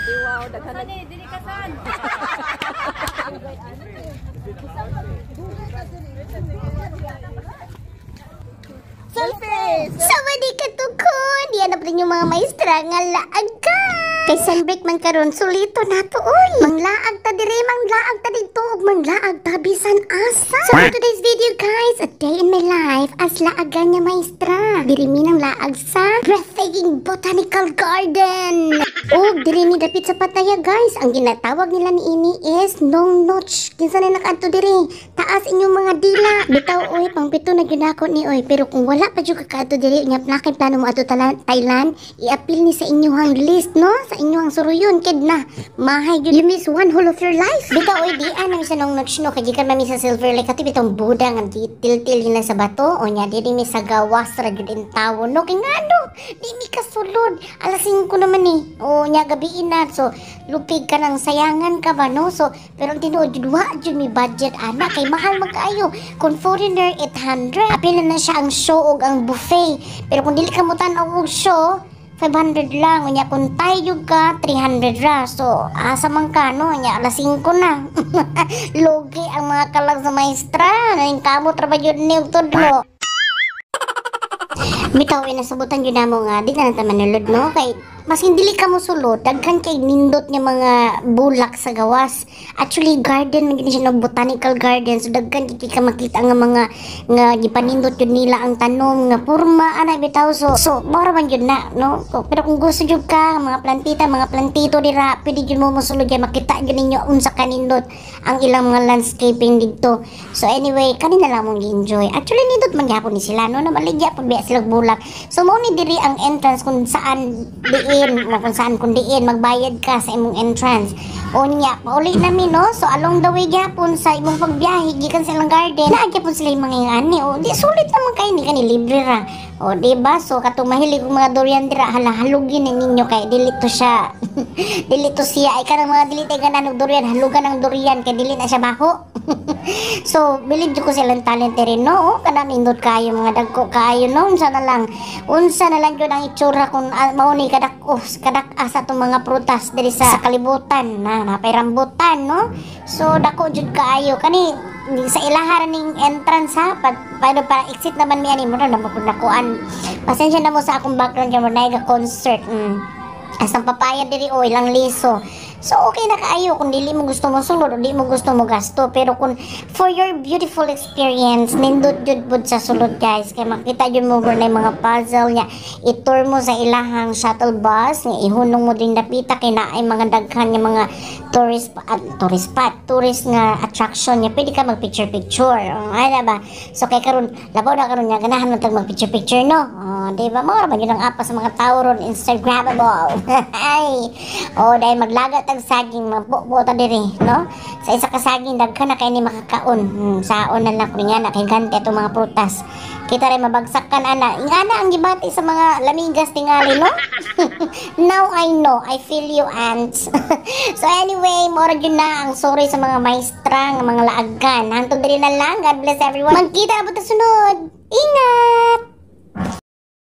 Wow, daghan Saan eh? Dili ka saan? Selfies! Sawadi ka tukon! Yan na pa rin yung mga maestra nga laag ka! Kay sunbreak man karon sulito na to, oy! Manglaag ta dire, manglaag ta dito, ug manglaag ta bisan asa! So for today's video guys, a day in my life as laagan nga maestra. Diri mi nang laag sa breathtaking botanical garden! O, diri mi dapit sa Pattaya guys, ang ginatawag nila ni ini is Nong Notch. Kinsa na nakaadto diri? Taas inyong mga dila. Bitaw oy, pang pito na ginako ni oy, pero kung wala pa jud ka adto diri nya plakay plano mo adto Thailand, i-appeal ni sa inyong list no, sa inyong suruyon kid na. Mahay gyud you miss one whole of your life. Bitaw oy, di ana sa Nong Notch no, kay gikan mami sa Silver Lake kati bitong buda nga til-til na sa bato o nya diri mi sa gawas ra gyud in tawo no, kay ngano di mi kasulod. Alas 5 naman ni. O nya gabi na, so lupig ka ng sayangan ka ba no, so pero tinuod jud wa jud mi budget ana kay mahal magkaayo. Kung foreigner 800 apil na siya ang show og ang buffet, pero kung dili ka mo tan-aw og show 500 lang, unya kung tayo ka 300 ra, so asa man ka no, unya alas 5 na. Logi ang mga kalag sa maestra ngayon kamo trabaho ni og tudlo. Bitaw inasabutan yun na mo nga di na naman manulod no, kay mas hindi ka mo sulod daghan kay nindot nga mga bulak sa gawas. Actually garden man siya no, botanical garden, so daghan kay ka makita nga mga nga gipanindot yun nila ang tanom nga porma ana bitaw, so mora man yun na no. So, pero kung gusto jud ka mga plantita mga plantito dira pwede jud mo mosulod kay makita jud ninyo unsa kanindot ang ilang mga landscaping dito. So anyway kanina lang mong enjoy. Actually nindot man gyapon ni sila no, na maligya pud biya sila bulak. So mo ni diri ang entrance kung saan kung saan kundiin magbayad ka sa imong entrance. O niya pauli namin no, so along the way gyapon sa imong pagbiyahe gikan sa ilang garden nagyapon sila yung mga ani, o di sulit naman kay ni kani libre ra, o di ba? So katong mahilig og mga durian dira halugin ninyo kay dilito siya dilito siya ay kanang mga dilitay ganan og durian halugan ng durian kay dili na siya baho. So bilib jud ko silang talent rin no, kanang indot kayo mga dagko kayo no, unsa na lang gyud ang itsura kung mao ni kadak sa tong mga prutas diri sa kalibutan na napay rambutan no. So dako jud kaayo kani sa ilaha ning entrance ha, para exit naman mi ani mo na nakuan. Pasensya na mo sa akong background kay mo na concert. Asang papaya diri o ilang liso. So okay na kaayo kung dili mo gusto mo sulod o di mo gusto mo gasto, pero kung for your beautiful experience nindot jud pud sa sulod guys, kay makita jud mo na mga puzzle nya, i-tour mo sa ilahang shuttle bus nga ihunong mo din dapita kay naay mga daghan nga mga tourist nga attraction nya, pwede ka mag picture ay ba. So kay karon labaw na karon nya ganahan mo tag mag picture no, di ba mo ra yun ang apa sa mga tao ron instagrammable. Ay dahil maglaga saging mabubuta diri no, sa isa ka saging daghan na kay ni makakaon. Saon na lang kunya na kay ganti atong mga prutas kita ray mabagsakan ana ingana ang gibati sa mga lamigas tingali no. Now I know, I feel you ants. So anyway mora gyud na ang sorry sa mga maestra nga mga laagan hangtod diri na lang. God bless everyone, magkita na po ta sunod, ingat.